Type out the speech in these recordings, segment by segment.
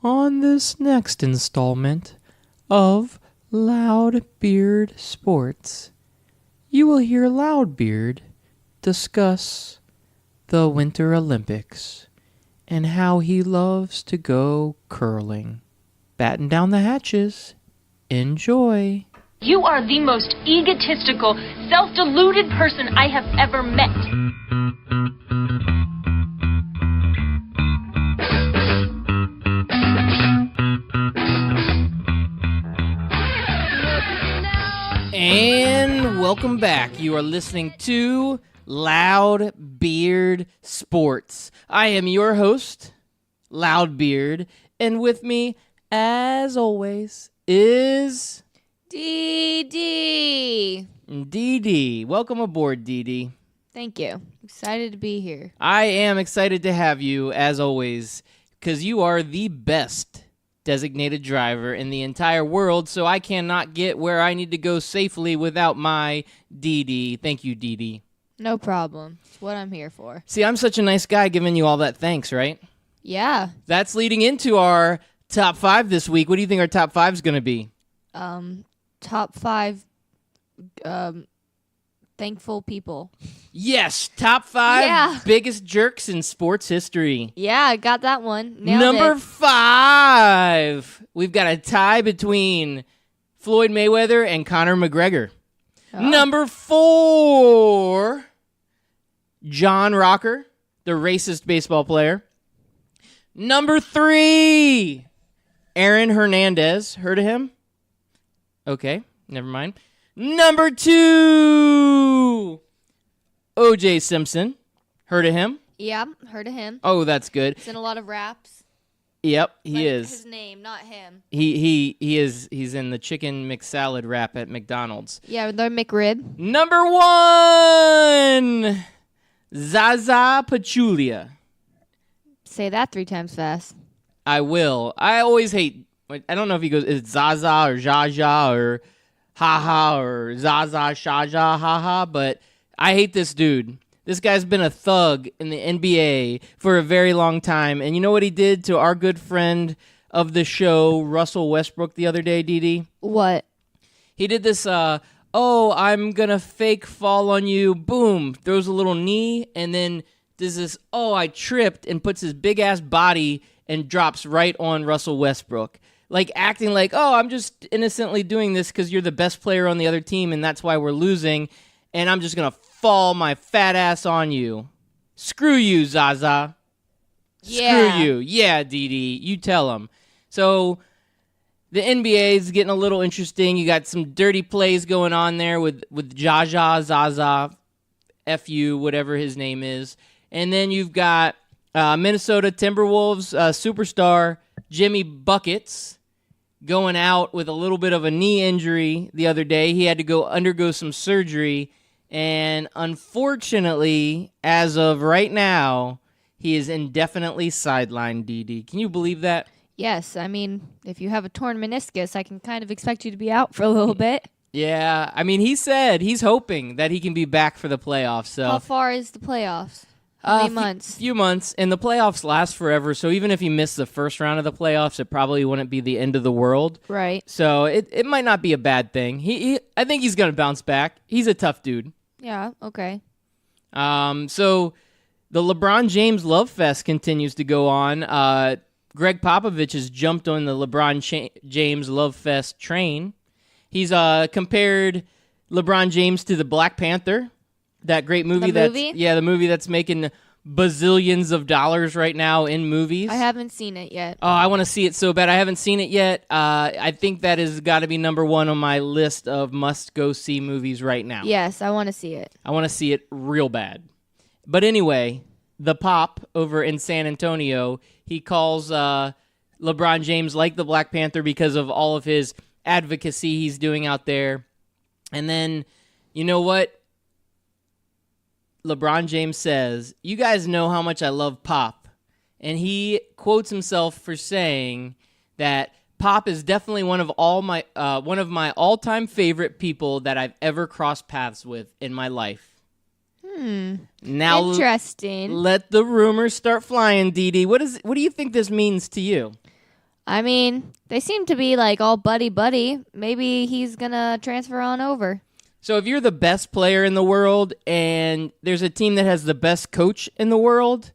On this next installment of Loudbeard Sports, you will hear Loudbeard discuss the Winter Olympics and how he loves to go curling. Batten down the hatches. Enjoy. You are the most egotistical, self-deluded person I have ever met. And welcome back. You are listening to Loudbeard Sports. I am your host, Loudbeard, and with me, as always, is DD. DD. Welcome aboard, DD. Thank you. Excited to be here. I am excited to have you, as always, because you are the best designated driver in the entire world, so I cannot get where I need to go safely without my DD. Thank you, DD. No problem. It's what I'm here for. See, I'm such a nice guy giving you all that thanks, right? Yeah. That's leading into our top 5 this week. What do you think our top 5 is going to be? Top 5 thankful people. Yes, top 5 Yeah. biggest jerks in sports history. Yeah, I got that one. Nailed Number it. 5. We've got a tie between Floyd Mayweather and Conor McGregor. Oh. Number 4. John Rocker, the racist baseball player. Number 3. Aaron Hernandez. Heard of him? Okay, never mind. Number 2. O.J. Simpson. Heard of him? Yeah, heard of him. Oh, that's good. He's in a lot of raps. Yep, he Like is. His name, not him. He is. He's in the chicken McSalad wrap at McDonald's. Yeah, they're McRib. Number 1. Zaza Pachulia. Say that 3 times fast. I will. I always hate. I don't know if he goes. Is it Zaza or Jaja or Haha or Zaza Shaja Haha? But I hate this dude. This guy's been a thug in the NBA for a very long time. And you know what he did to our good friend of the show, Russell Westbrook, the other day, Dee? What? He did this, I'm going to fake fall on you. Boom. Throws a little knee. And then does this, I tripped, and puts his big-ass body and drops right on Russell Westbrook. Like acting like, I'm just innocently doing this because you're the best player on the other team and that's why we're losing. And I'm just going to fall my fat ass on you. Screw you, Zaza. Yeah. Screw you. Yeah, Dee. You tell him. So the NBA is getting a little interesting. You got some dirty plays going on there with Jaja, Zaza, FU, whatever his name is. And then you've got Minnesota Timberwolves superstar Jimmy Buckets going out with a little bit of a knee injury the other day. He had to undergo some surgery. And unfortunately, as of right now, he is indefinitely sidelined, Dee. Can you believe that? Yes, I mean, if you have a torn meniscus, I can kind of expect you to be out for a little bit. Yeah, I mean, he said he's hoping that he can be back for the playoffs. So How far is the playoffs? How many months? Few months, and the playoffs last forever. So even if he missed the first round of the playoffs, it probably wouldn't be the end of the world. Right. So it might not be a bad thing. I think he's gonna bounce back. He's a tough dude. Yeah, okay. So the LeBron James Love Fest continues to go on. Greg Popovich has jumped on the LeBron James Love Fest train. He's compared LeBron James to the Black Panther, that great movie. The movie? The movie that's making bazillions of dollars right now in movies. I haven't seen it yet. Oh, I want to see it so bad. I haven't seen it yet. I think that has got to be number 1 on my list of must-go-see movies right now. Yes, I want to see it. I want to see it real bad. But anyway, the Pop over in San Antonio, he calls LeBron James like the Black Panther because of all of his advocacy he's doing out there. And then, you know what? LeBron James says, "You guys know how much I love Pop." And he quotes himself for saying that Pop is definitely one of my all-time favorite people that I've ever crossed paths with in my life. Now Interesting. let the rumors start flying, Dee Dee. What do you think this means to you? I mean, they seem to be like all buddy. Maybe he's gonna transfer on over. So if you're the best player in the world and there's a team that has the best coach in the world,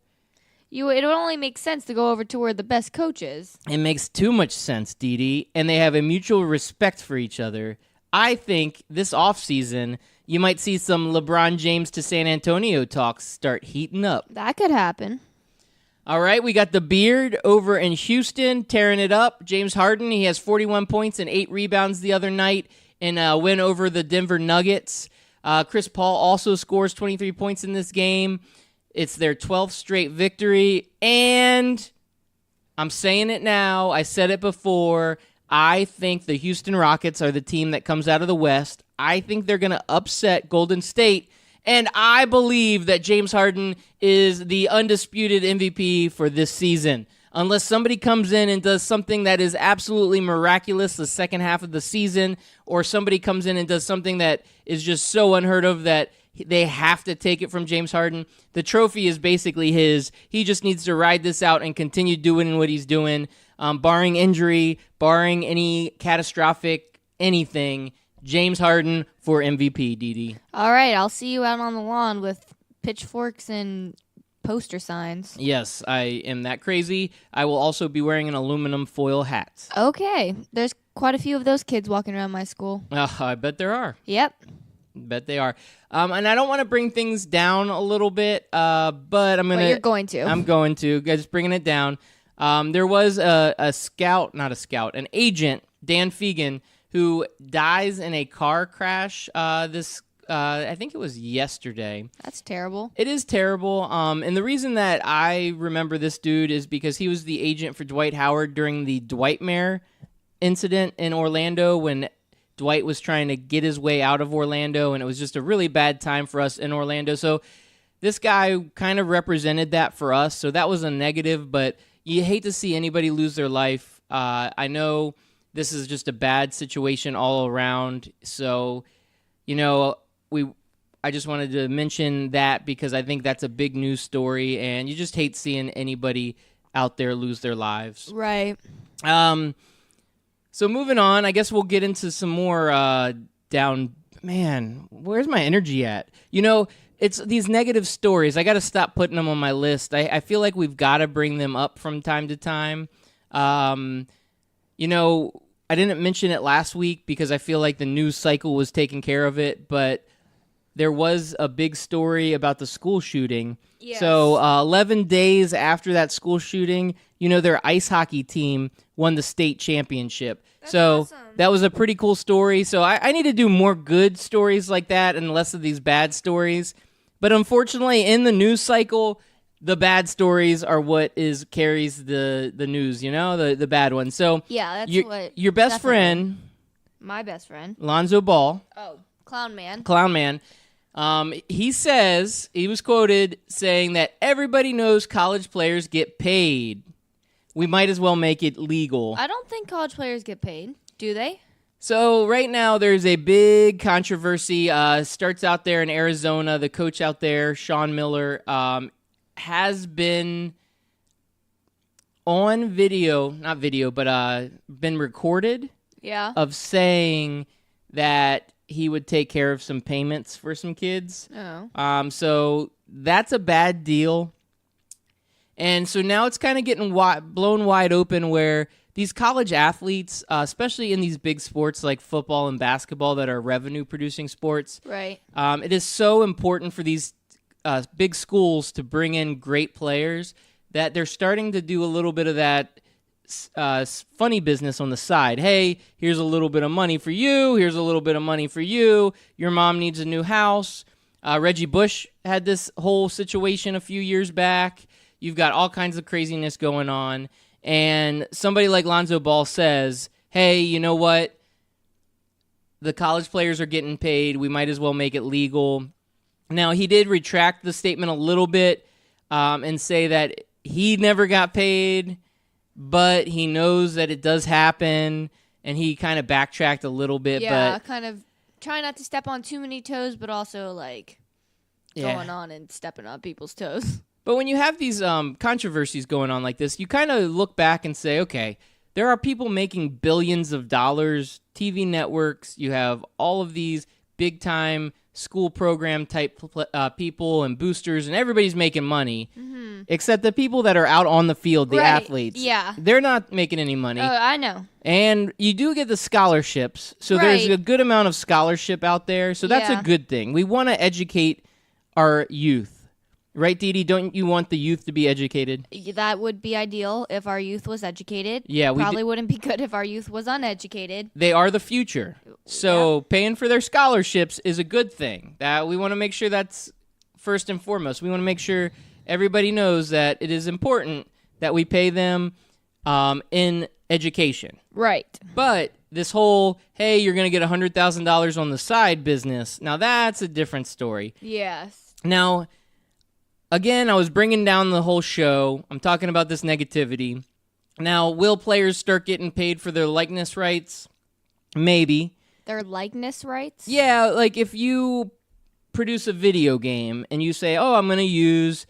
It would only make sense to go over to where the best coach is. it makes too much sense, Didi, and they have a mutual respect for each other. I think this offseason, you might see some LeBron James to San Antonio talks start heating up. That could happen. All right, we got the Beard over in Houston tearing it up. James Harden, he has 41 points and 8 rebounds the other night in a win over the Denver Nuggets. Chris Paul also scores 23 points in this game. It's their 12th straight victory, and I'm saying it now. I said it before. I think the Houston Rockets are the team that comes out of the West. I think they're going to upset Golden State, and I believe that James Harden is the undisputed MVP for this season. Unless somebody comes in and does something that is absolutely miraculous the second half of the season, or somebody comes in and does something that is just so unheard of that they have to take it from James Harden. The trophy is basically his. He just needs to ride this out and continue doing what he's doing, barring injury, barring any catastrophic anything. James Harden for MVP, Didi. All right, I'll see you out on the lawn with pitchforks and poster signs. Yes, I am that crazy. I will also be wearing an aluminum foil hat. Okay, there's quite a few of those kids walking around my school. I bet there are. Yep. Bet they are. And I don't want to bring things down a little bit, but I'm going to. But you're going to. I'm going to. Just bringing it down. There was an agent, Dan Fegan, who dies in a car crash I think it was yesterday. That's terrible. It is terrible. And the reason that I remember this dude is because he was the agent for Dwight Howard during the Dwightmare incident in Orlando when Dwight was trying to get his way out of Orlando, and it was just a really bad time for us in Orlando. So this guy kind of represented that for us, so that was a negative, but you hate to see anybody lose their life. I know this is just a bad situation all around, so, I just wanted to mention that because I think that's a big news story, and you just hate seeing anybody out there lose their lives. Right. So moving on, I guess we'll get into some more down. Man, where's my energy at? It's these negative stories. I got to stop putting them on my list. I feel like we've got to bring them up from time to time. I didn't mention it last week because I feel like the news cycle was taking care of it, but there was a big story about the school shooting. Yes. So 11 days after that school shooting, their ice hockey team won the state championship. That's so awesome. That was a pretty cool story. So I need to do more good stories like that and less of these bad stories. But unfortunately, in the news cycle, the bad stories are what carries the news, the bad ones. So Yeah, that's your best definitely. friend, My best friend. Lonzo Ball, Oh, Clown Man. Clown Man, he was quoted saying that everybody knows college players get paid. We might as well make it legal. I don't think college players get paid. Do they? So right now there's a big controversy. Starts out there in Arizona. The coach out there, Sean Miller, has been on been recorded Yeah. of saying that he would take care of some payments for some kids. Oh. So that's a bad deal. And so now it's kind of getting blown wide open where these college athletes, especially in these big sports like football and basketball that are revenue-producing sports, Right. it is so important for these big schools to bring in great players that they're starting to do a little bit of that funny business on the side. Hey, here's a little bit of money for you. Here's a little bit of money for you. Your mom needs a new house. Reggie Bush had this whole situation a few years back. You've got all kinds of craziness going on. And somebody like Lonzo Ball says, hey, you know what? The college players are getting paid. We might as well make it legal. Now, he did retract the statement a little bit and say that he never got paid, but he knows that it does happen, and he kind of backtracked a little bit. Yeah, but kind of try not to step on too many toes, but also going on and stepping on people's toes. But when you have these controversies going on like this, you kind of look back and say, okay, there are people making billions of dollars, TV networks. You have all of these big time school program type people and boosters, and everybody's making money, except the people that are out on the field, the Right, athletes. yeah. They're not making any money. Oh, I know. And you do get the scholarships. So there's Right. a good amount of scholarship out there. So that's Yeah. a good thing. We want to educate our youth. Right, Dee Dee? Don't you want the youth to be educated? That would be ideal if our youth was educated. Yeah, we Probably wouldn't be good if our youth was uneducated. They are the future. So paying for their scholarships is a good thing. That we want to make sure that's first and foremost. We want to make sure everybody knows that it is important that we pay them in education. Right. But this whole, hey, you're going to get $100,000 on the side business, now that's a different story. Yes. Now, again, I was bringing down the whole show. I'm talking about this negativity. Now, will players start getting paid for their likeness rights? Maybe. Their likeness rights? Yeah, like if you produce a video game and you say, oh, I'm going to use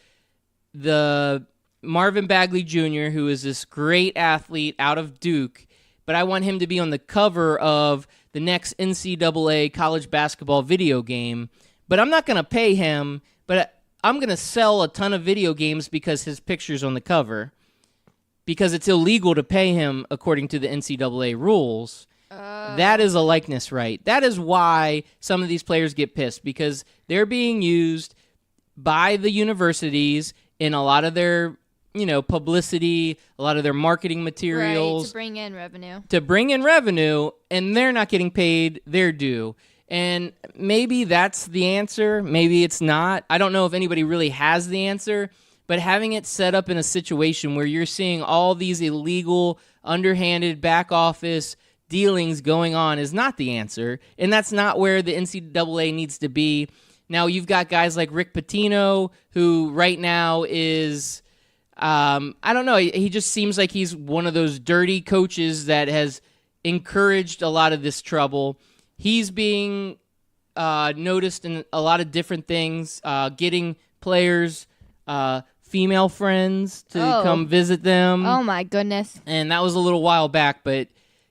the Marvin Bagley Jr., who is this great athlete out of Duke, but I want him to be on the cover of the next NCAA college basketball video game, but I'm not going to pay him, but I'm going to sell a ton of video games because his picture's on the cover, because it's illegal to pay him according to the NCAA rules. That is a likeness right. That is why some of these players get pissed, because they're being used by the universities in a lot of their, publicity, a lot of their marketing materials. Right, to bring in revenue. And they're not getting paid their due. And maybe that's the answer. Maybe it's not. I don't know if anybody really has the answer, but having it set up in a situation where you're seeing all these illegal, underhanded, back office dealings going on is not the answer. And that's not where the NCAA needs to be. Now, you've got guys like Rick Pitino, who right now is, I don't know, he just seems like he's one of those dirty coaches that has encouraged a lot of this trouble. He's being noticed in a lot of different things, getting players female friends to come visit them. Oh, my goodness. And that was a little while back. But,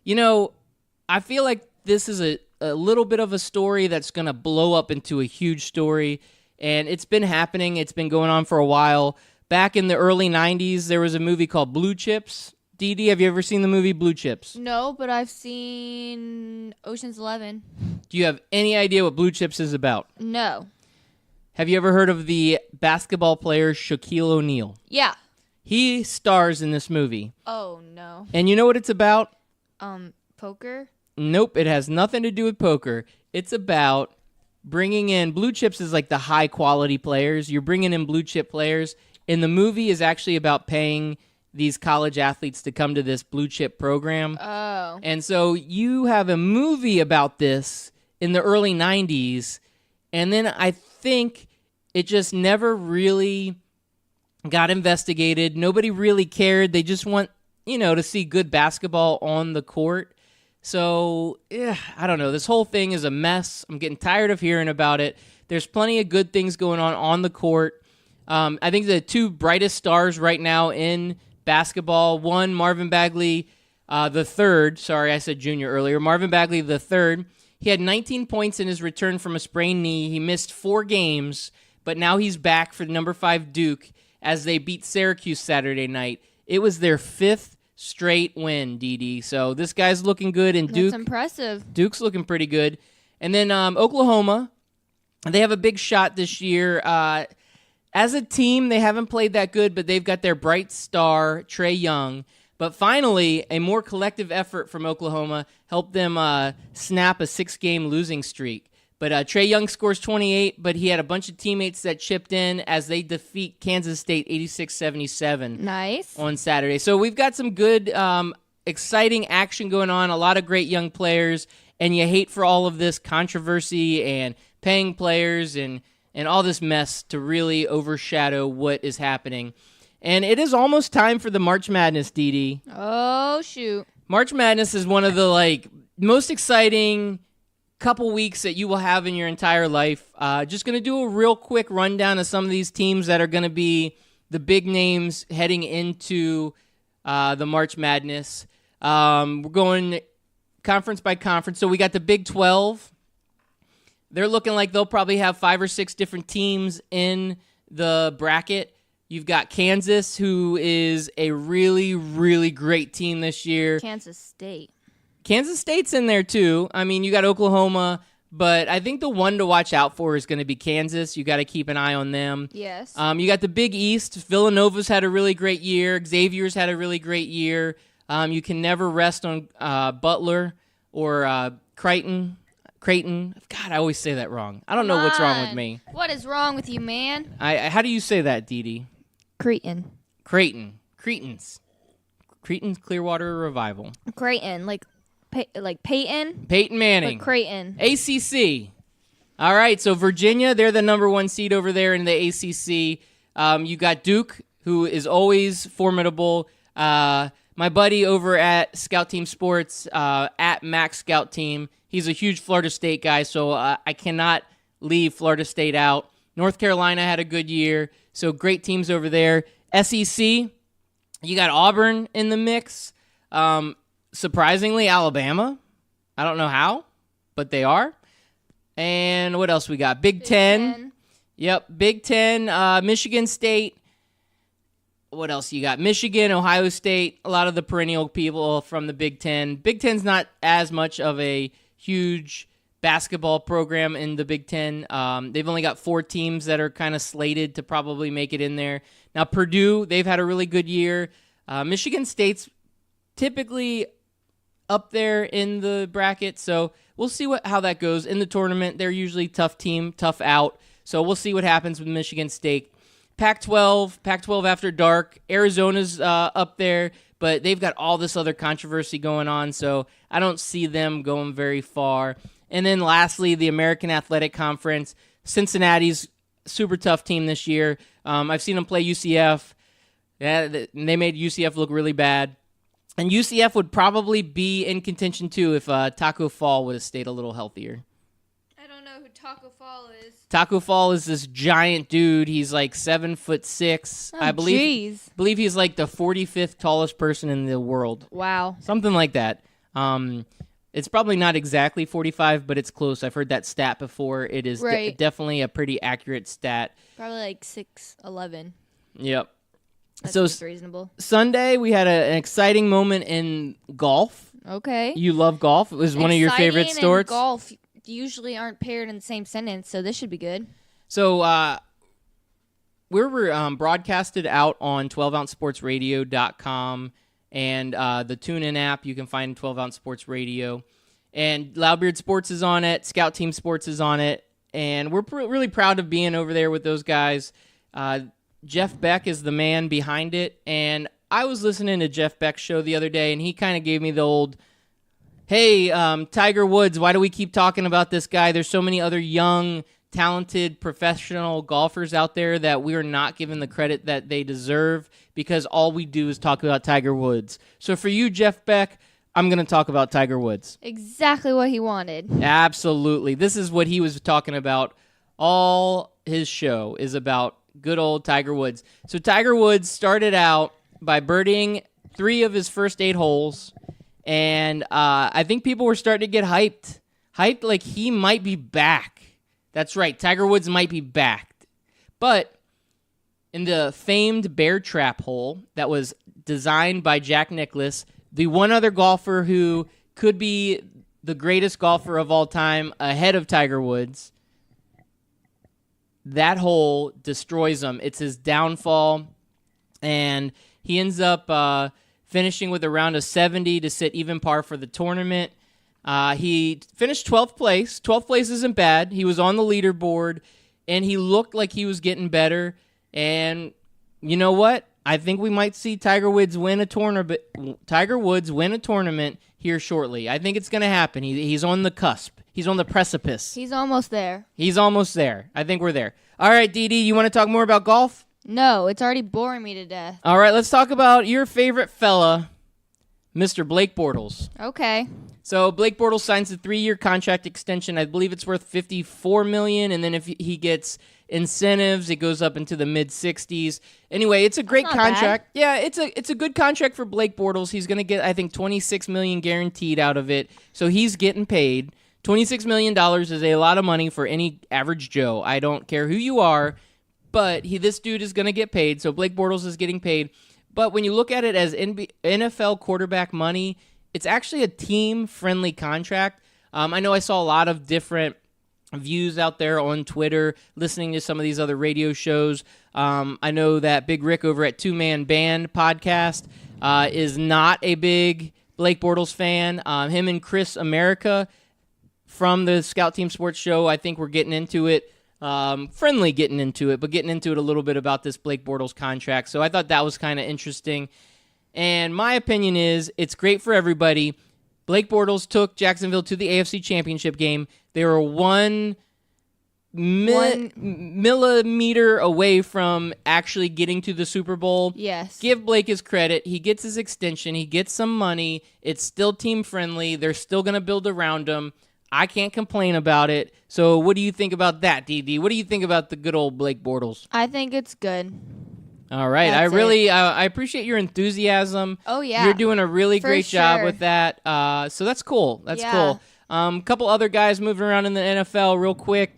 I feel like this is a little bit of a story that's going to blow up into a huge story. And it's been happening. It's been going on for a while. Back in the early 90s, there was a movie called Blue Chips. Dee Dee, have you ever seen the movie Blue Chips? No, but I've seen Ocean's 11. Do you have any idea what Blue Chips is about? No. Have you ever heard of the basketball player Shaquille O'Neal? Yeah. He stars in this movie. Oh, no. And you know what it's about? Poker? Nope, it has nothing to do with poker. It's about bringing in Blue Chips is like the high quality players. You're bringing in blue chip players. And the movie is actually about paying these college athletes to come to this blue chip program. Oh. And so you have a movie about this in the early 90s, and then I think it just never really got investigated. Nobody really cared. They just want, to see good basketball on the court. So, I don't know. This whole thing is a mess. I'm getting tired of hearing about it. There's plenty of good things going on the court. I think the two brightest stars right now in basketball, one, Marvin Bagley the third. Sorry, I said junior earlier. Marvin Bagley the third. He had 19 points in his return from a sprained knee. He missed 4 games, but now he's back for number 5 Duke as they beat Syracuse Saturday night. It was their 5th straight win, DD. So this guy's looking good, and That's impressive. Duke's looking pretty good. And then Oklahoma, they have a big shot this year. As a team, they haven't played that good, but they've got their bright star, Trae Young. But finally, a more collective effort from Oklahoma helped them snap a 6-game losing streak. But Trae Young scores 28, but he had a bunch of teammates that chipped in as they defeat Kansas State 86-77 Nice. on Saturday. So we've got some good, exciting action going on, a lot of great young players, and you hate for all of this controversy and paying players and all this mess to really overshadow what is happening. And it is almost time for the March Madness, DD. Oh, shoot. March Madness is one of the most exciting couple weeks that you will have in your entire life. Just going to do a real quick rundown of some of these teams that are going to be the big names heading into the March Madness. We're going conference by conference. So we got the Big 12. They're looking like they'll probably have 5 or 6 different teams in the bracket. You've got Kansas, who is a really, really great team this year. Kansas State. Kansas State's in there, too. I mean, you got Oklahoma, but I think the one to watch out for is going to be Kansas. You got to keep an eye on them. Yes. You got the Big East. Villanova's had a really great year. Xavier's had a really great year. You can never rest on Butler or Creighton. God, I always say that wrong. I don't know what's wrong with me. What is wrong with you, man? How do you say that, Dee Dee? Creighton. Cretans. Creighton's Clearwater Revival. Creighton, like Peyton. Peyton Manning. But Creighton. ACC. All right, so Virginia, they're the number 1 seed over there in the ACC. You got Duke, who is always formidable. My buddy over at Scout Team Sports, at Max Scout Team, he's a huge Florida State guy, so I cannot leave Florida State out. North Carolina had a good year, so great teams over there. SEC, you got Auburn in the mix. Surprisingly, Alabama. I don't know how, but they are. And what else we got? Big Ten. Yep, Big Ten. Michigan State. What else you got? Michigan, Ohio State, a lot of the perennial people from the Big Ten. Big Ten's not as much of a huge basketball program in the Big Ten. They've only got 4 teams that are kind of slated to probably make it in there. Now, Purdue, they've had a really good year. Michigan State's typically up there in the bracket, so we'll see how that goes. In the tournament, they're usually tough team, tough out, so we'll see what happens with Michigan State. Pac-12 after dark. Arizona's up there, but they've got all this other controversy going on, so I don't see them going very far. And then lastly, the American Athletic Conference. Cincinnati's super tough team this year. I've seen them play UCF. Yeah, they made UCF look really bad. And UCF would probably be in contention too if Taco Fall would have stayed a little healthier. I don't know who Taco Fall is. Taco Fall is this giant dude. He's like 7'6". Oh, I believe he's like the 45th tallest person in the world. Wow. Something like that. It's probably not exactly 45, but it's close. I've heard that stat before. It is definitely a pretty accurate stat. Probably like 6'11". Yep. That so seems reasonable. Sunday, we had an exciting moment in golf. Okay. You love golf. It was one of your favorite sports. And golf usually aren't paired in the same sentence, so this should be good. So we're broadcasted out on 12ouncesportsradio.com and the TuneIn app. You can find 12-Ounce Sports Radio. And Loudbeard Sports is on it. Scout Team Sports is on it. And we're really proud of being over there with those guys. Jeff Beck is the man behind it. And I was listening to Jeff Beck's show the other day, and he kind of gave me the old, hey, Tiger Woods, why do we keep talking about this guy? There's so many other young, talented, professional golfers out there that we are not given the credit that they deserve because all we do is talk about Tiger Woods. So for you, Jeff Beck, I'm going to talk about Tiger Woods. Exactly what he wanted. Absolutely. This is what he was talking about. All his show is about good old Tiger Woods. So Tiger Woods started out by birdieing 3 of his first 8 holes, and I think people were starting to get hyped like he might be back. That's right, Tiger Woods might be back. But in the famed Bear Trap hole that was designed by Jack Nicklaus, the one other golfer who could be the greatest golfer of all time ahead of Tiger Woods, that hole destroys him. It's his downfall, and he ends up finishing with a round of 70 to sit even par for the tournament. He finished 12th place. 12th place isn't bad. He was on the leaderboard, and he looked like he was getting better. And you know what? I think we might see Tiger Woods win a tournament. Here shortly. I think it's going to happen. He's on the cusp. He's on the precipice. He's almost there. He's almost there. I think we're there. All right, Dee Dee, you want to talk more about golf? No, it's already boring me to death. All right, let's talk about your favorite fella, Mr. Blake Bortles. Okay. So Blake Bortles signs a 3-year contract extension. I believe it's worth $54 million, and then if he gets incentives, it goes up into the mid-60s. Anyway, it's a great That's not contract. Yeah, it's a good contract for Blake Bortles. He's going to get, I think, $26 million guaranteed out of it. So he's getting paid. $26 million is a lot of money for any average Joe. I don't care who you are, but this dude is going to get paid. So Blake Bortles is getting paid. But when you look at it as NFL quarterback money, it's actually a team-friendly contract. I know I saw a lot of different views out there on Twitter, listening to some of these other radio shows. I know that Big Rick over at Two Man Band podcast is not a big Blake Bortles fan. Him and Chris America from the Scout Team Sports Show, I think we're getting into it. Friendly getting into it, but getting into it a little bit about this Blake Bortles contract. So I thought that was kind of interesting. And my opinion is it's great for everybody. Blake Bortles took Jacksonville to the AFC Championship game. They were one millimeter away from actually getting to the Super Bowl. Yes. Give Blake his credit. He gets his extension. He gets some money. It's still team-friendly. They're still going to build around him. I can't complain about it. So what do you think about that, DD? What do you think about the good old Blake Bortles? I think it's good. All right. That's I appreciate your enthusiasm. Oh, yeah. You're doing a really For great job sure. with that. So that's cool. That's Yeah. cool. A couple other guys moving around in the NFL real quick.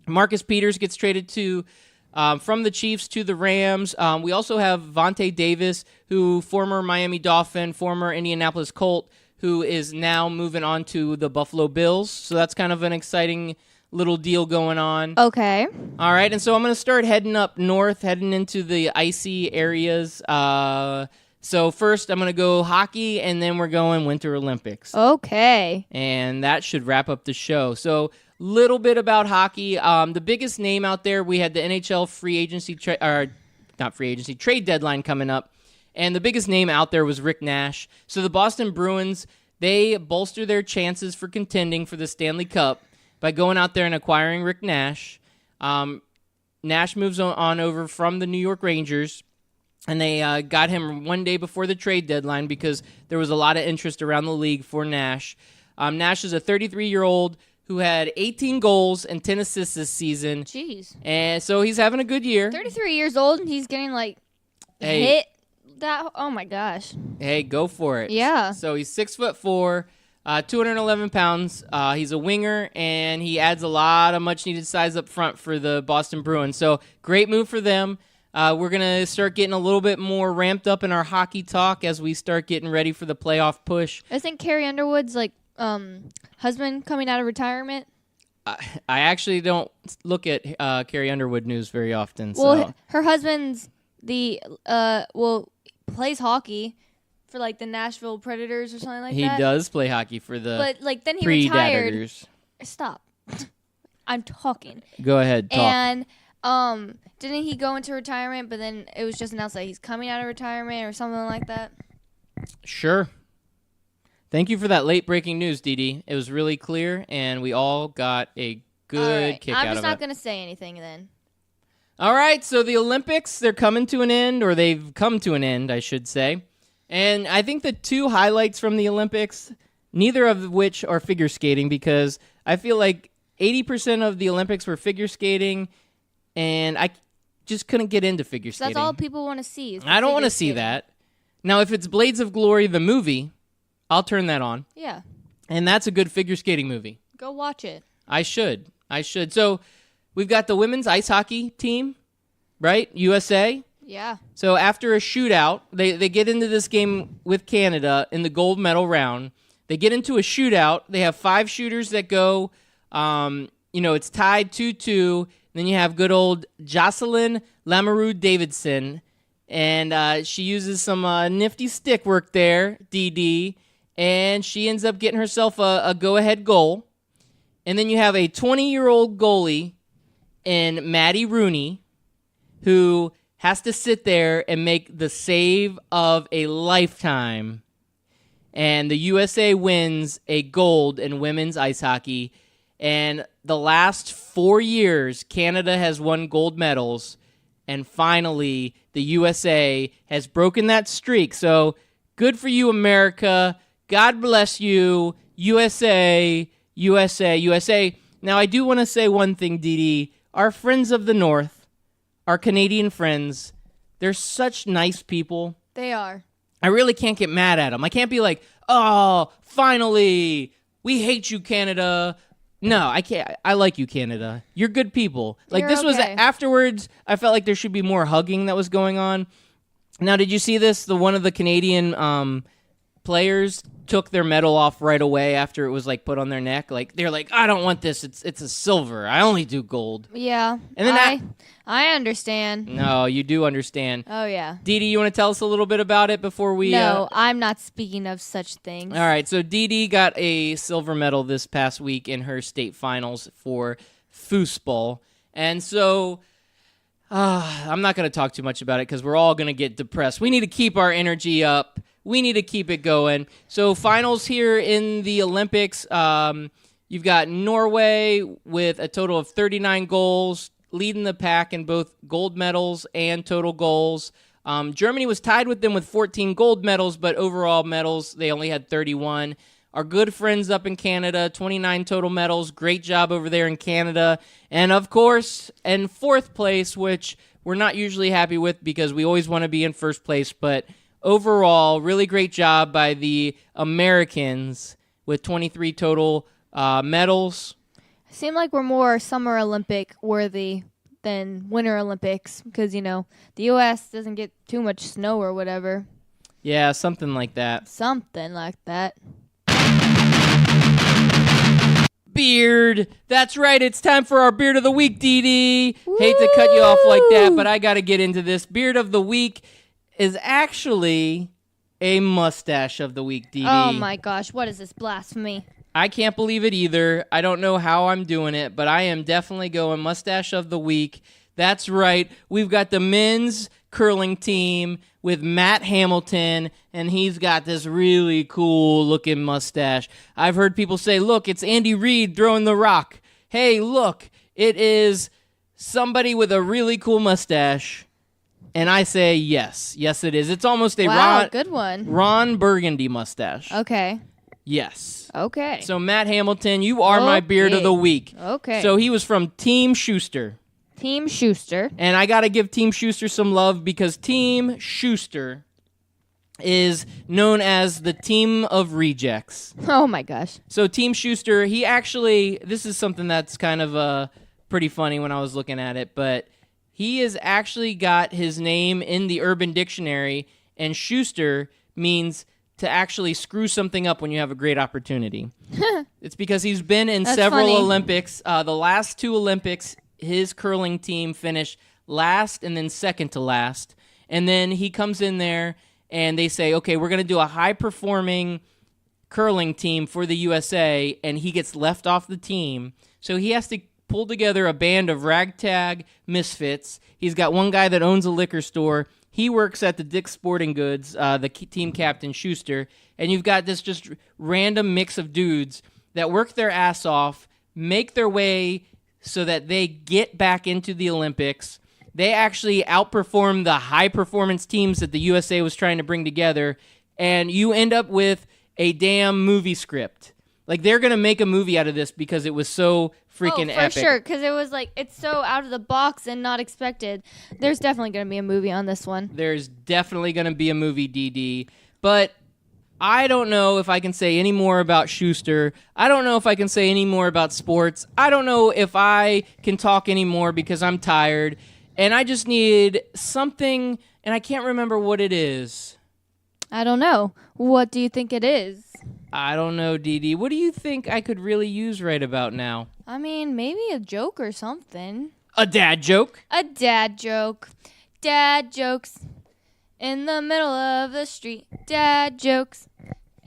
Marcus Peters gets traded to from the Chiefs to the Rams. We also have Vontae Davis, who former Miami Dolphin, former Indianapolis Colt, who is now moving on to the Buffalo Bills. So that's kind of an exciting little deal going on. Okay. All right, and so I'm going to start heading up north, heading into the icy areas. So first I'm going to go hockey, and then we're going Winter Olympics. Okay. And that should wrap up the show. So little bit about hockey. The biggest name out there, we had the NHL trade deadline coming up. And the biggest name out there was Rick Nash. So the Boston Bruins, they bolster their chances for contending for the Stanley Cup by going out there and acquiring Rick Nash. Nash moves on over from the New York Rangers, and they got him one day before the trade deadline because there was a lot of interest around the league for Nash. Nash is a 33-year-old who had 18 goals and 10 assists this season. Jeez. And so he's having a good year. 33 years old, and he's getting, hit that. Oh, my gosh. Hey, go for it. Yeah. So he's 6'4", 211 pounds. He's a winger, and he adds a lot of much-needed size up front for the Boston Bruins. So great move for them. We're going to start getting a little bit more ramped up in our hockey talk as we start getting ready for the playoff push. I think Carrie Underwood's, husband coming out of retirement. I actually don't look at Carrie Underwood news very often. Well, her husband's plays hockey for the Nashville Predators or something like he that. He does play hockey for the but then he retired. Predators. Stop. I'm talking. Go ahead, talk. And didn't he go into retirement? But then it was just announced that he's coming out of retirement or something like that. Sure. Thank you for that late breaking news, Dee. It was really clear, and we all got a good kick out of it. I'm just not going to say anything then. All right, so the Olympics, they're coming to an end, or they've come to an end, I should say. And I think the two highlights from the Olympics, neither of which are figure skating, because I feel like 80% of the Olympics were figure skating, and I just couldn't get into figure skating. That's all people want to see. I don't want to see that. Now, if it's Blades of Glory, the movie, I'll turn that on. Yeah. And that's a good figure skating movie. Go watch it. I should. So we've got the women's ice hockey team, right? USA. Yeah. So after a shootout, they get into this game with Canada in the gold medal round. They get into a shootout. They have 5 shooters that go. It's tied 2-2. Then you have good old Jocelyn Lamoureux Davidson. And she uses some nifty stick work there, DD. And she ends up getting herself a go-ahead goal. And then you have a 20-year-old goalie in Maddie Rooney who has to sit there and make the save of a lifetime. And the USA wins a gold in women's ice hockey. And the last 4 years, Canada has won gold medals. And finally, the USA has broken that streak. So Good for you, America. God bless you. USA, USA, USA. Now, I do want to say one thing, Dee Dee. Our friends of the North, our Canadian friends, they're such nice people. They are. I really can't get mad at them. I can't be like, oh, finally, we hate you, Canada. No, I can't. I like you, Canada. You're good people. Like, You're this was okay. afterwards, I felt like there should be more hugging that was going on. Now, did you see this? One of the Canadian players took their medal off right away after it was like put on their neck. Like, they're like, I don't want this. It's a silver. I only do gold. Yeah. And then I understand. No, you do understand. Oh, yeah. Dee Dee, you want to tell us a little bit about it before we... No, I'm not speaking of such things. All right, so Dee Dee got a silver medal this past week in her state finals for foosball. And so I'm not going to talk too much about it because we're all going to get depressed. We need to keep our energy up. We need to keep it going. So finals here in the Olympics, you've got Norway with a total of 39 goals, leading the pack in both gold medals and total goals. Germany was tied with them with 14 gold medals, but overall medals, they only had 31. Our good friends up in Canada, 29 total medals. Great job over there in Canada. And, of course, in fourth place, which we're not usually happy with because we always want to be in first place, but overall, really great job by the Americans with 23 total medals. Seem like we're more Summer Olympic worthy than Winter Olympics because, you know, the U.S. doesn't get too much snow or whatever. Yeah, something like that. Something like that. Beard. That's right. It's time for our Beard of the Week, Dee Dee. Hate to cut you off like that, but I got to get into this. Beard of the Week is actually a mustache of the week, Dee Dee. Oh, my gosh. What is this blasphemy? I can't believe it either. I don't know how I'm doing it, but I am definitely going mustache of the week. That's right. We've got the men's curling team with Matt Hamilton, and he's got this really cool-looking mustache. I've heard people say, look, it's Andy Reid throwing the rock. Hey, look, it is somebody with a really cool mustache. And I say yes. Yes, it is. It's almost a good one. Ron Burgundy mustache. Okay. Yes. Okay. So, Matt Hamilton, you are my Beard of the Week. Okay. So, he was from Team Schuster. Team Schuster. And I got to give Team Schuster some love because Team Schuster is known as the Team of Rejects. Oh, my gosh. So, Team Schuster, he actually, this is something that's kind of pretty funny when I was looking at it, but he has actually got his name in the Urban Dictionary, and Schuster means to actually screw something up when you have a great opportunity. It's because he's been in several funny. Olympics. The last two Olympics, his curling team finished last and then second to last. And then he comes in there and they say, okay, we're going to do a high-performing curling team for the USA, and he gets left off the team. So he has to pull together a band of ragtag misfits. He's got one guy that owns a liquor store. He works at the Dick's Sporting Goods, the team captain, Schuster. And you've got this just random mix of dudes that work their ass off, make their way so that they get back into the Olympics. They actually outperform the high-performance teams that the USA was trying to bring together. And you end up with a damn movie script. Like, they're going to make a movie out of this because it was so freaking epic. For sure, because it was like, it's so out of the box and not expected. There's definitely going to be a movie on this one. There's definitely going to be a movie, DD. But I don't know if I can say any more about Schuster. I don't know if I can say any more about sports. I don't know if I can talk anymore because I'm tired. And I just need something, and I can't remember what it is. I don't know. What do you think it is? I don't know, DD. What do you think I could really use right about now? I mean, maybe a joke or something. A dad joke? A dad joke. Dad jokes in the middle of the street. Dad jokes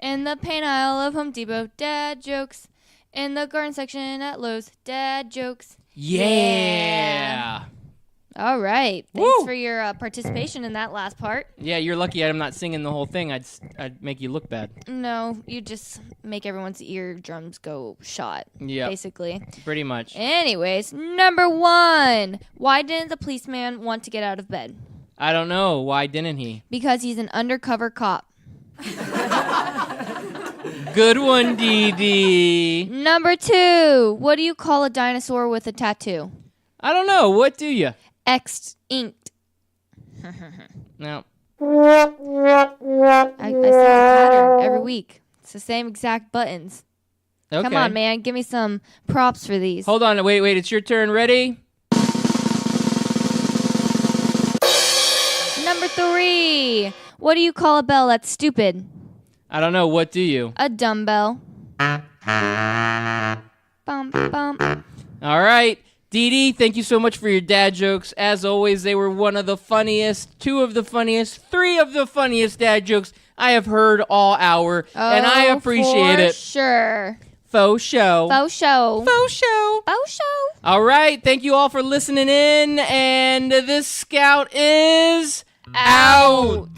in the paint aisle of Home Depot. Dad jokes in the garden section at Lowe's. Dad jokes. Yeah. All right. Thanks Woo! for your participation in that last part. Yeah, you're lucky I'm not singing the whole thing. I'd make you look bad. No, you just make everyone's eardrums go shot, Yeah, basically. pretty much. Anyways, number 1. Why didn't the policeman want to get out of bed? I don't know. Why didn't he? Because he's an undercover cop. Good one, Dee Dee. Number 2. What do you call a dinosaur with a tattoo? I don't know. What do you? Extinct. No. I see the pattern every week. It's the same exact buttons. Okay. Come on, man. Give me some props for these. Hold on. Wait. It's your turn. Ready? Number 3. What do you call a bell that's stupid? I don't know. What do you? A dumbbell. Bum, bum. All right. Dee Dee, thank you so much for your dad jokes. As always, they were one of the funniest, 2 of the funniest, 3 of the funniest dad jokes I have heard all hour. And I appreciate it. Sure. Faux show. Faux show. Faux show. Faux show. All right. Thank you all for listening in. And this scout is out.